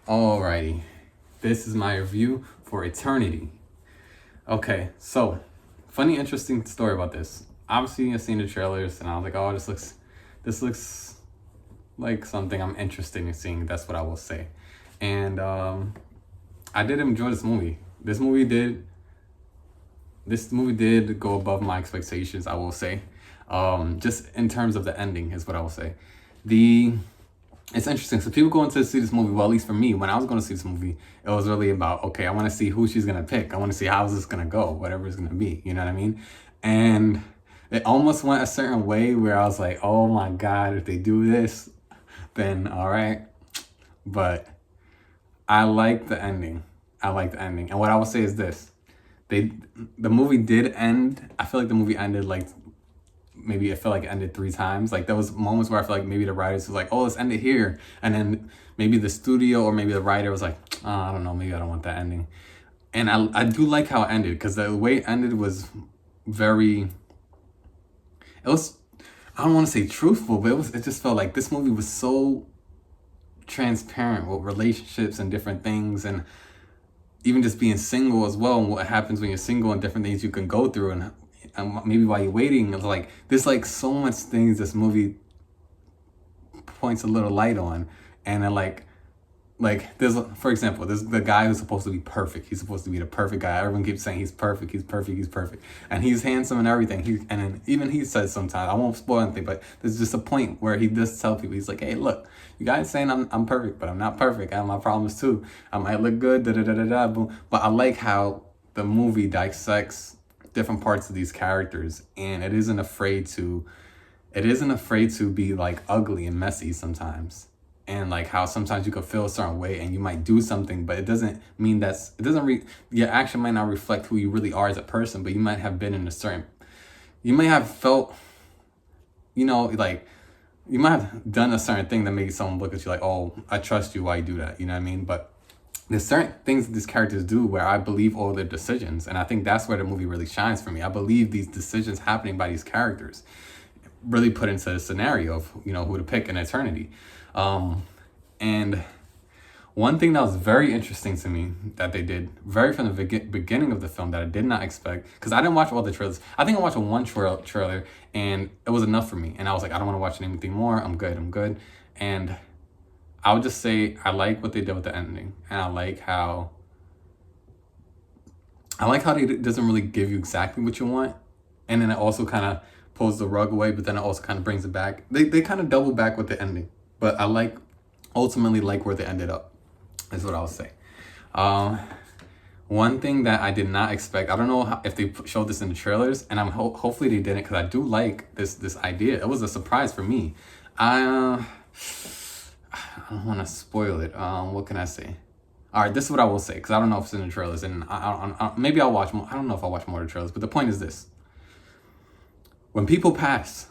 Alrighty, this is my review for Eternity. Okay, so funny, interesting story about this. Obviously, I've seen the trailers and I was like, oh, this looks like something I'm interested in seeing. That's what I will say. And I did enjoy this movie. This movie did go above my expectations, I will say. Just in terms of the ending is what I will say. The It's interesting. So people going to see this movie. Well, at least for me, when I was going to see this movie, it was really about, okay, I want to see who she's gonna pick. I want to see how this gonna go, whatever it's gonna be. You know what I mean? And it almost went a certain way where I was like, oh my god, if they do this, then all right. But I like the ending. I like the ending. And what I will say is this: they the movie did end. I feel like the movie ended like maybe it felt like it ended three times. Like there was moments where I feel like maybe the writers was like, oh, let's end it here, and then maybe the studio or maybe the writer was like, oh, I don't know, maybe I don't want that ending. And I do like how it ended because the way it ended was very. It was, I don't want to say truthful, but it just felt like this movie was so transparent with relationships and different things, and even just being single as well, and what happens when you're single and different things you can go through, and maybe while you're waiting, it's like there's like so much things this movie points a little light on. And then like there's, for example, there's the guy who's supposed to be perfect. He's supposed to be the perfect guy. Everyone keeps saying he's perfect, he's perfect, he's perfect, and he's handsome and everything. And then even he says sometimes, I won't spoil anything, but there's just a point where he does tell people, he's like, hey, look, you guys saying I'm perfect, but I'm not perfect. I have my problems too. I might look good, da da da da da. But I like how the movie dissects different parts of these characters, and it isn't afraid to be like ugly and messy sometimes. And like how sometimes you could feel a certain way and you might do something, but it doesn't mean your action might not reflect who you really are as a person, but you might have been in a certain, you might have felt, like you might have done a certain thing that made someone look at you like, oh, I trust you, why you do that, you know what I mean? But there's certain things that these characters do where I believe all their decisions, and I think that's where the movie really shines for me. I believe these decisions happening by these characters really put into a scenario of who to pick in Eternity. And one thing that was very interesting to me that they did very from the beginning of the film that I did not expect, because I didn't watch all the trailers. I think I watched one trailer and it was enough for me. And I was like, I don't want to watch anything more. I'm good. And I would just say I like what they did with the ending, and I like how they doesn't really give you exactly what you want, and then it also kind of pulls the rug away, but then it also kind of brings it back. They kind of double back with the ending, but I ultimately like where they ended up, is what I'll say. One thing that I did not expect, I don't know if they showed this in the trailers, and hopefully they didn't, because I do like this idea. It was a surprise for me. I don't want to spoil it. What can I say? All right, this is what I will say, because I don't know if it's in the trailers, and maybe I'll watch more. I don't know if I'll watch more of the trailers, but the point is this: when people pass,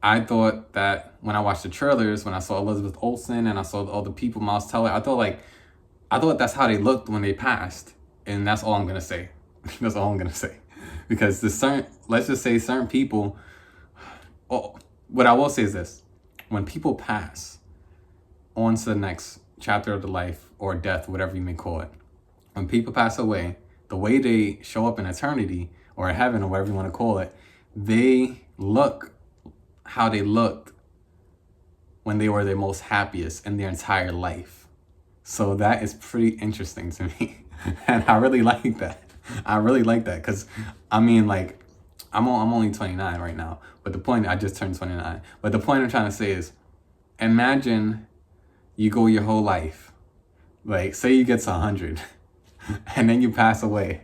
I thought that when I watched the trailers, when I saw Elizabeth Olsen and I saw all the people, Miles Teller, I thought that's how they looked when they passed, and that's all I'm gonna say. That's all I'm gonna say, because let's just say certain people. Oh, what I will say is this: when people pass on to the next chapter of the life or death, whatever you may call it, when people pass away, the way they show up in eternity or heaven or whatever you want to call it, they look how they looked when they were their most happiest in their entire life. So that is pretty interesting to me. And I really like that. I really like that because, I mean, like, I'm only 29 right now, but I just turned 29. But the point I'm trying to say is, imagine you go your whole life, like say you get to 100, and then you pass away,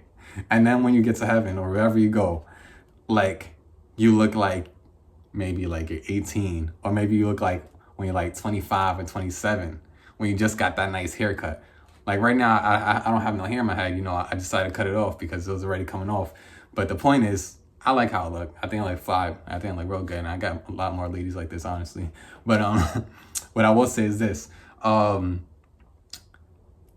and then when you get to heaven or wherever you go, like you look like maybe like you're 18, or maybe you look like when you're like 25 or 27, when you just got that nice haircut. Like right now, I don't have no hair in my head. I decided to cut it off because it was already coming off. But the point is, I like how I look. I think I like fly. I think I look real good, and I got a lot more ladies like this, honestly. But what I will say is this: I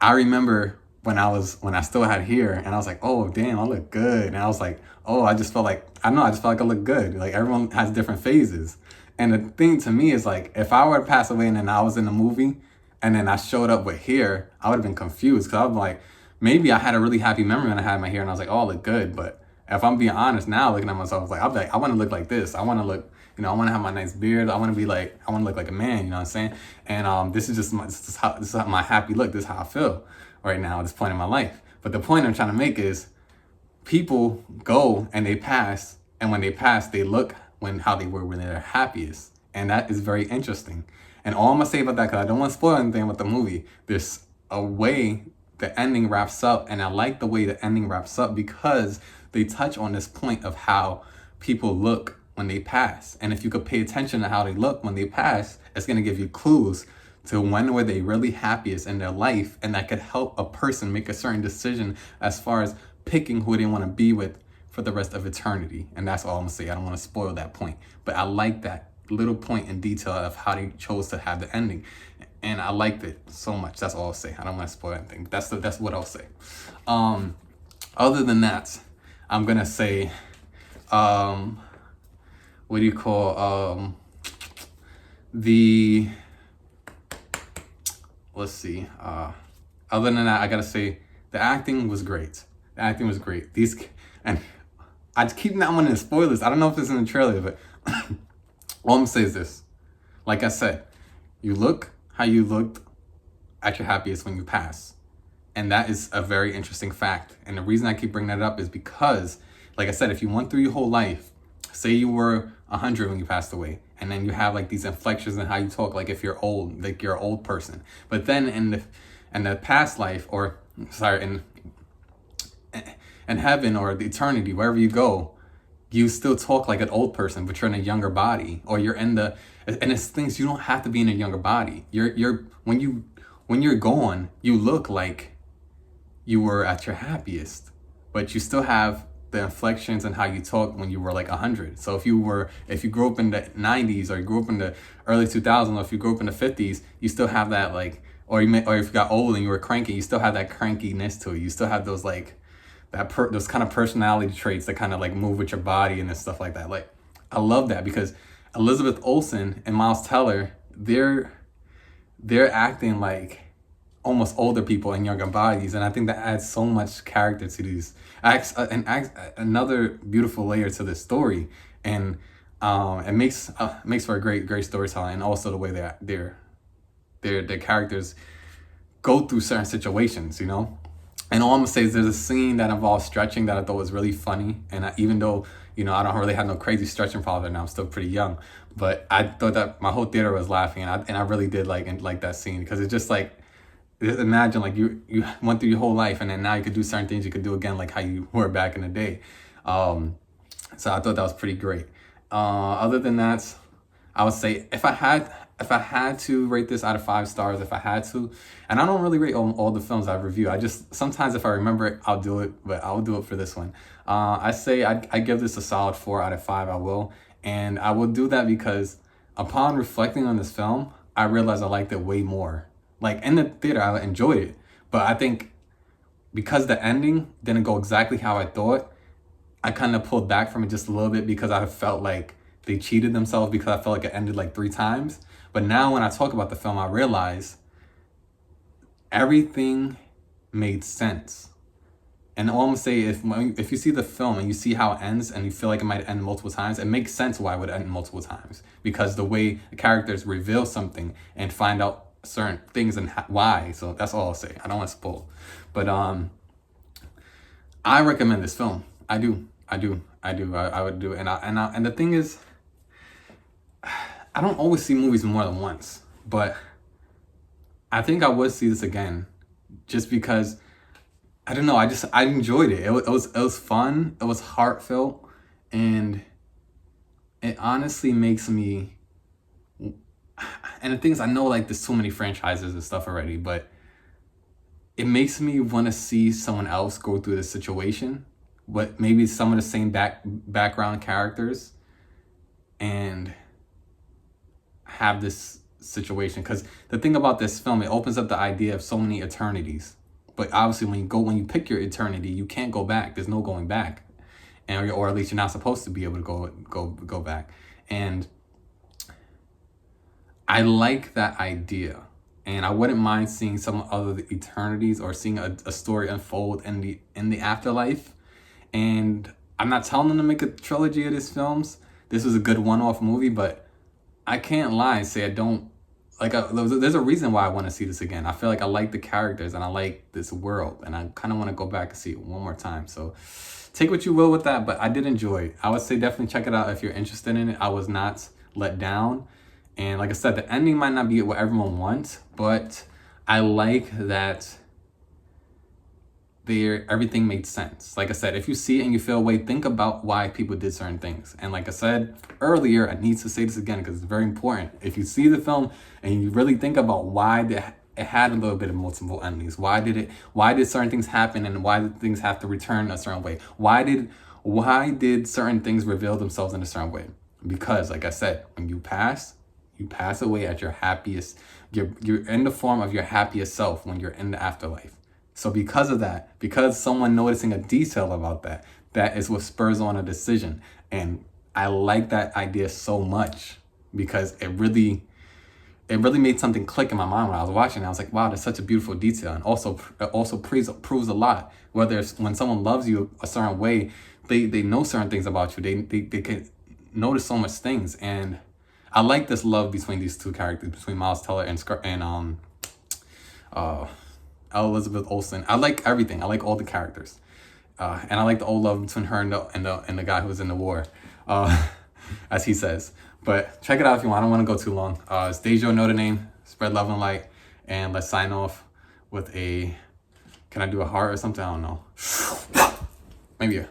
remember when I still had hair, and I was like, oh damn, I look good, and I was like, oh, I just felt like I look good. Like everyone has different phases, and the thing to me is like, if I were to pass away and then I was in the movie, and then I showed up with hair, I would have been confused because I was like, maybe I had a really happy memory when I had my hair and I was like, oh, I look good. But if I'm being honest now, looking at myself, like, I'll be like, I want to look like this. I want to look, I want to have my nice beard. I want to be like, I want to look like a man, you know what I'm saying? And this is just this is how my happy look. This is how I feel right now at this point in my life. But the point I'm trying to make is people go and they pass. And when they pass, they look how they were when they're happiest. And that is very interesting. And all I'm going to say about that, because I don't want to spoil anything about the movie, there's a way the ending wraps up. And I like the way the ending wraps up because they touch on this point of how people look when they pass. And if you could pay attention to how they look when they pass, it's going to give you clues to when were they really happiest in their life. And that could help a person make a certain decision as far as picking who they want to be with for the rest of eternity. And that's all I'm gonna say. I don't want to spoil that point, but I like that little point in detail of how they chose to have the ending, and I liked it so much. That's all I'll say. I don't want to spoil anything. That's what I'll say. Other than that, I'm gonna say, what do you call the let's see. Other than that, I gotta say the acting was great. The acting was great. And I keep not wanting to spoil this. I don't know if this is in the trailer, but all I'm gonna say is this. Like I said, you look how you looked at your happiest when you pass. And that is a very interesting fact. And the reason I keep bringing that up is because, like I said, if you went through your whole life, say you were 100 when you passed away, and then you have like these inflections in how you talk, like if you're old, like you're an old person. But then in the past life, or sorry, in heaven or the eternity, wherever you go, you still talk like an old person, but you're in a younger body, or you're in the, and it's things you don't have to be in a younger body. When you're gone, you look like you were at your happiest, but you still have the inflections and how you talk when you were like 100. So if you grew up in the 90s, or you grew up in the early 2000s, or if you grew up in the 50s, you still have that, like, or if you got old and you were cranky, you still have that crankiness to it. You still have those like those kind of personality traits that kind of like move with your body and stuff like that. Like, I love that because Elizabeth Olsen and Miles Teller, they're acting like almost older people in younger bodies, and I think that adds so much character to these another beautiful layer to this story, and it makes for a great storytelling, and also the way that their characters go through certain situations, And all I'm gonna say is there's a scene that involves stretching that I thought was really funny, and even though I don't really have no crazy stretching problems right now, I'm still pretty young, but I thought that my whole theater was laughing, and I really did like that scene, because it's just like, just imagine like you went through your whole life, and then now you could do certain things you could do again, like how you were back in the day. So I thought that was pretty great. Other than that, I would say if I had to rate this out of 5 stars, if I had to, and I don't really rate all the films I review. I just, sometimes if I remember it, I'll do it, but I'll do it for this one. I say I give this a solid 4 out of 5. I will, and I will do that because upon reflecting on this film, I realized I liked it way more. Like, in the theater, I enjoyed it, but I think because the ending didn't go exactly how I thought, I kind of pulled back from it just a little bit, because I felt like they cheated themselves, because I felt like it ended like 3 times. But now when I talk about the film, I realize everything made sense. And all I'm gonna say is, if you see the film and you see how it ends and you feel like it might end multiple times, it makes sense why it would end multiple times, because the way the characters reveal something and find out certain things and why. So that's all I'll say. I don't want to spoil, but I recommend this film. I would do. And the thing is, I don't always see movies more than once, but I think I would see this again, just because, I don't know, I enjoyed it. It was fun. It was heartfelt, and it honestly makes me. And the thing is, I know like there's so many franchises and stuff already, but it makes me want to see someone else go through this situation, but maybe some of the same background characters, and have this situation. Because the thing about this film, it opens up the idea of so many eternities. But obviously, when you pick your eternity, you can't go back. There's no going back, or at least you're not supposed to be able to go back. And I like that idea. and I wouldn't mind seeing some other eternities or seeing a story unfold in the afterlife. And I'm not telling them to make a trilogy of these films. This was a good one-off movie, but I can't lie and say I don't like. There's a reason why I want to see this again. I feel like I like the characters and I like this world, and I kind of want to go back and see it one more time. So take what you will with that, but I did enjoy it. I would say definitely check it out if you're interested in it. I was not let down. And like I said, the ending might not be what everyone wants, but I like that everything made sense. Like I said, if you see it and you feel a way, think about why people did certain things. And like I said earlier, I need to say this again because it's very important. If you see the film and you really think about why it had a little bit of multiple endings, why did certain things happen, and why did things have to return a certain way? Why did certain things reveal themselves in a certain way? Because like I said, when you pass away at your happiest. You're in the form of your happiest self when you're in the afterlife. So because of that, because someone noticing a detail about that is what spurs on a decision. And I like that idea so much because it really made something click in my mind when I was watching it. I was like, wow, that's such a beautiful detail. And it also proves a lot. Whether it's when someone loves you a certain way, they know certain things about you. They can notice so much things. And I like this love between these two characters, between Miles Teller and Elizabeth Olsen. I like everything. I like all the characters, and I like the old love between her and the guy who was in the war, as he says. But check it out if you want. I don't want to go too long. It's Dejo Notre Dame. Spread love and light, and let's sign off with a. Can I do a heart or something? I don't know. Maybe a.